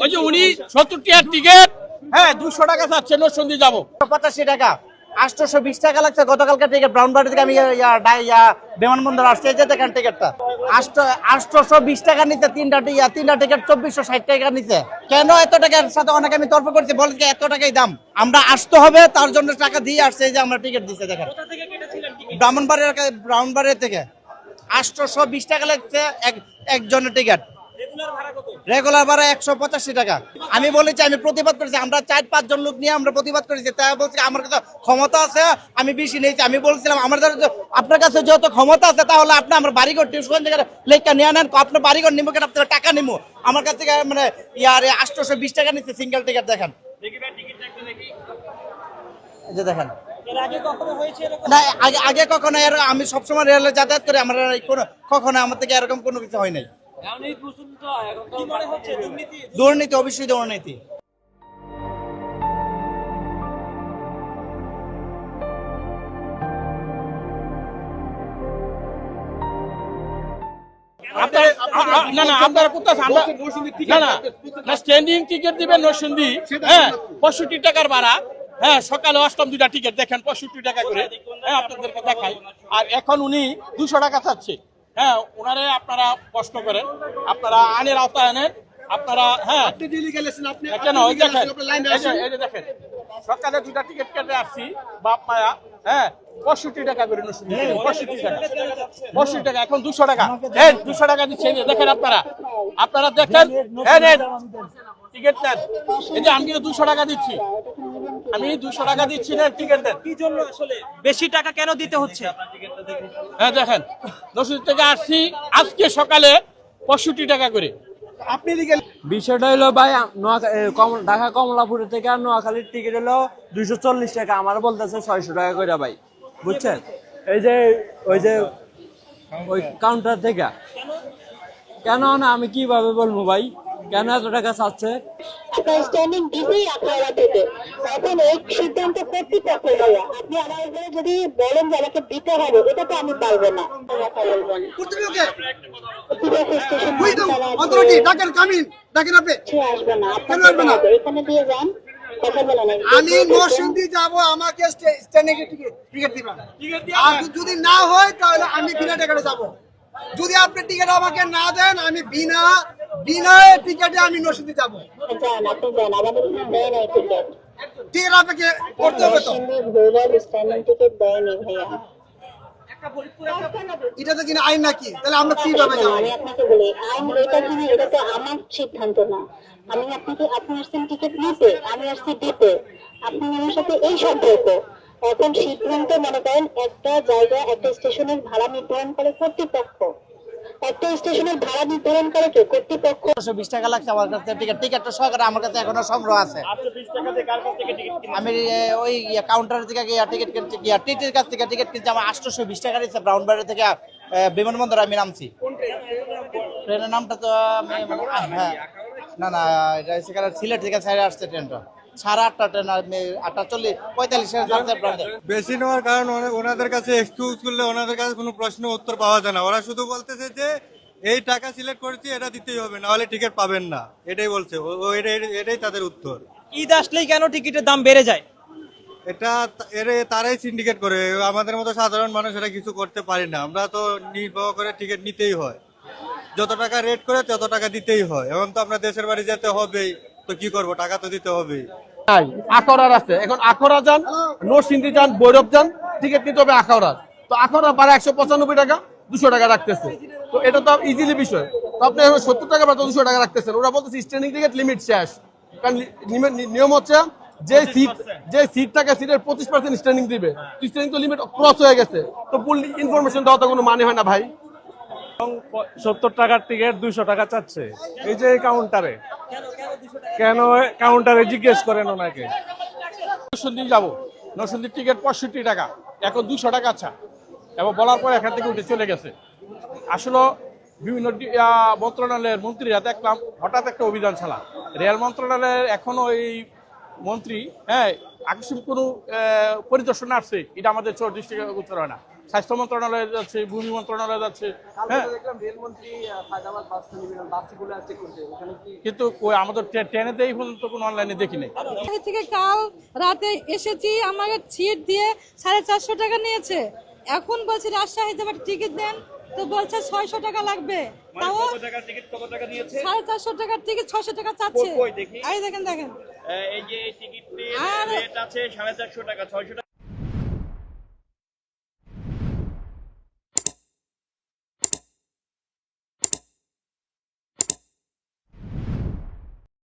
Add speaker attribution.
Speaker 1: ওই যে উনি 70 টাকার টিকিট, হ্যাঁ 200 টাকা চাচ্ছে, নরসিংদী যাবো।
Speaker 2: 85 টাকা, 820 টাকা লাগছে গতকালকে টিকিট। ব্রাউনবাড়ি থেকে আমি বিমানবন্দর আসছে, এই যে দেখেন টিকিটটা 820 টাকা নিতে, তিনটা টিকিট 2460 টাকা নিতে। কেন এত টাকার সাথে অনেকে আমি তর্ক করছি, বলেন যে এত টাকাই দাম, আমরা আসতে হবে তার জন্য টাকা দিয়ে আসছে, এই যে আমরা টিকিট দিচ্ছে দেখেন। ব্রাউনবাড়ি থেকে 820 টাকা লাগছে একজনের টিকিট। রেগুলার ভাড়া 185 টাকা। আমি বলেছি, আমি প্রতিবাদ করেছি, আমরা 4-5 জন লোক নিয়ে আমরা প্রতিবাদ করেছি। তাই বলছি আমার কাছে ক্ষমতা আছে, আমি বেশি নিয়েছি। আমি বলছিলাম আমাদের আপনার কাছে যেহেতু ক্ষমতা আছে, তাহলে আপনি আমার বাড়িঘর টিউশন থেকে লেখা নিয়ে নেন, আপনার বাড়িঘর নিবো কেন, আপনার টাকা নিবো। আমার কাছ থেকে মানে 820 টাকা নিচ্ছে সিঙ্গেল টিকিট। দেখেন এই যে দেখেন, না আগে কখনো আমি সবসময় রেলে যাতায়াত করি, আমার কখনো আমার থেকে এরকম কোনো কিছু হয় নাই। দুর্নীতি, অবশ্যই দুর্নীতি।
Speaker 1: স্ট্যান্ডিং টিকিট দিবেন নরসিংদী, হ্যাঁ 65 টাকার ভাড়া, হ্যাঁ সকালে 8ম 2টা টিকিট দেখেন 65 টাকা করে, হ্যাঁ আপনাদেরকে দেখাই। আর এখন উনি 200 টাকা চাচ্ছে, হ্যাঁ ওনারে আপনারা কষ্ট করেন, আপনারা আইনের আওতায় আনেন আপনারা, হ্যাঁ কেন ওই দেখেন, এই যে দেখেন সকালে 2টা টিকিট কেটে আসছি বাপ মায়া, হ্যাঁ 65 টাকা করে নরসিংদী, 65 টাকা, এখন 200 টাকা, এই 200 টাকা দিচ্ছে। দেখেন আপনারা দেখেন, টিকিট নেন, এই যে আমি 200 টাকা দিচ্ছি, আমি 200 টাকা দিচ্ছি, নেন টিকিট নেন।
Speaker 3: কি জন্য আসলে বেশি টাকা কেন দিতে হচ্ছে?
Speaker 1: হ্যাঁ দেখেন নরসিংদী থেকে আসছি আজকে সকালে 65 টাকা করে।
Speaker 3: আপনি
Speaker 4: বিষয়টা হলো ভাই, ঢাকা কমলাপুর থেকে আর নোয়াখালীর টিকিট হলো 240 টাকা, আমার বলতেছে 600 টাকা করে ভাই, বুঝছেন? এই যে ওই কাউন্টার থেকে কেন না, আমি কিভাবে বলবো ভাই, কেন এত টাকা চাচ্ছে?
Speaker 5: আপনার স্ট্যান্ডিং দিবেই আপনারা দেবে, এখন এই সিদ্ধান্ত কর্তৃপক্ষ ভাইয়া। আপনি আমার যদি বলেন যে আমাকে দিতে হবে, এটা তো আমি পারবো না। আসবে না, আপনার এখানে দিয়ে যান, কথা বলেন।
Speaker 6: আমি নরসিংদী যাব, আমাকে স্ট্যান্ডিং টিকিট দিবেন, আর যদি না হয় তাহলে আমি বিনা টিকিটে যাব। যদি আপনি টিকিট আমাকে না দেন, আমি বিনা টিকিটে আমি নরসিংদী যাব।
Speaker 5: যান, আপনি যান, আমাদের দেয় নাই টিকিট।
Speaker 6: টিকিট আপনাকে করতে হবে তো।
Speaker 5: স্ট্যান্ডিং টিকিট দেয়নি ভাইয়া।
Speaker 6: এটা তো কিনা আইন নাকি, তাহলে আমরা কিভাবে যাব?
Speaker 5: আমি আপনাকে বলি, আইন এটা কিনা, এটা তো আমার সিদ্ধান্ত না। আমি আপনাকে, আপনি আসছেন টিকিট নিতে, আমি আসছি দিতে, আপনার আমার সাথে এই সম্পর্ক। এখন সিদ্ধান্ত মনে করেন একটা জায়গা, একটা স্টেশনের ভাড়া নির্ধারণ করে কর্তৃপক্ষ, একটা স্টেশনের ভাড়া নির্ধারণ করে কে? কর্তৃপক্ষ।
Speaker 2: 20 টাকা লাগছে আমার কাছে টিকিটটা সহকারে আমার কাছে এখনো সংগ্রহ আছে। আমি ওই কাউন্টার থেকে টিকিট কিনছি, টিটির কাছ থেকে টিকিট কিনছি, আমার 820 টাকা দিচ্ছে। ব্রাউনবাড়ি থেকে বিমানবন্দর আমি নামছি। ট্রেনের নামটা তো হ্যাঁ না এটা সেখানে সিলেট থেকে ছেড়ে আসছে ট্রেনটা, 8:30 ট্রেন, 8:40
Speaker 7: বেশি নেওয়ার কারণ ওনাদের কাছে এক্সকিউজ করলে ওনাদের কাছে কোনো প্রশ্ন উত্তর পাওয়া যায় না। ওরা শুধু বলতেছে যে এই টাকা সিলেক্ট করেছি, এটা দিতেই হবে, না হলে টিকিট পাবেন না, এটাই বলছে। এটাই তাদের উত্তর।
Speaker 3: ঈদ আসলেই কেন টিকিটের দাম বেড়ে যায়?
Speaker 7: এটা তারাই সিন্ডিকেট করে, আমাদের মতো সাধারণ মানুষ এটা কিছু করতে পারি না। আমরা তো নির্ভর করে টিকিট নিতেই হয়, যত টাকা রেট করে তত টাকা দিতেই হয়। এখন তো আমরা দেশের বাড়ি যেতে হবেই, তো কি করব, টাকা তো দিতে হবেই।
Speaker 1: আখাউড়ার আছে, এখন আখাউড়া যান, নরসিংদী যান, ভৈরব যান, টিকিট নিতে হবে আখাউড়ার। তো আখাউড়া ভাড়া 195 টাকা, 200 টাকা রাখতেছে। তো এটা তো ইজিলি বিষয়। তো আপনি এখন 70 টাকা বা 200 টাকা রাখতেছেন, ওরা বলতেছে স্ট্যান্ডিং টিকিট লিমিট শেষ। কারণ নিয়ম হচ্ছে যে সিট থাকে, সিটের 25% স্ট্যান্ডিং দিবে। স্ট্যান্ডিং তো লিমিট ক্রস হয়ে গেছে, তো ফুল ইনফরমেশন দেওয়া তো কোনো মানে হয় না ভাই।
Speaker 8: 70 টাকার টিকিট 200 টাকা চাচ্ছে এই যে কাউন্টারে। কেন কাউন্টারে জিজ্ঞেস করেন ওনাকে।
Speaker 1: নরসিংদী যাবো, নরসিংদীর টিকিট 65 টাকা, এখন 200 টাকা। আচ্ছা, এবং বলার পর এখান থেকে উঠে চলে গেছে। আসলে বিভিন্ন মন্ত্রণালয়ের মন্ত্রীরা দেখলাম হঠাৎ একটা অভিযান চালা। রেল মন্ত্রণালয়ের এখনো এই মন্ত্রী, হ্যাঁ আকস্মিক কোনো পরিদর্শন আসছে, এটা আমাদের দৃষ্টিগোচর হয় না। স্বাস্থ্য মন্ত্রণালয়ে যাচ্ছে, ভূমি মন্ত্রণালয়ে যাচ্ছে। হ্যাঁ, কিন্তু আমাদের ট্রেনেতে এই পর্যন্ত কোনো অনলাইনে দেখি নাই।
Speaker 9: থেকে কাল রাতে এসেছি, আমাকে সিট দিয়ে 450 টাকা নিয়েছে। এখন বলছি রাজশাহী যাবার টিকিট দেন, তো বলছে 600 টাকা লাগবে। তাও 450 টাকার টিকিট 600 টাকা চাচ্ছে। এই দেখেন
Speaker 3: এই যে টিকিটের রেট আছে 450 টাকা, 600 টাকা।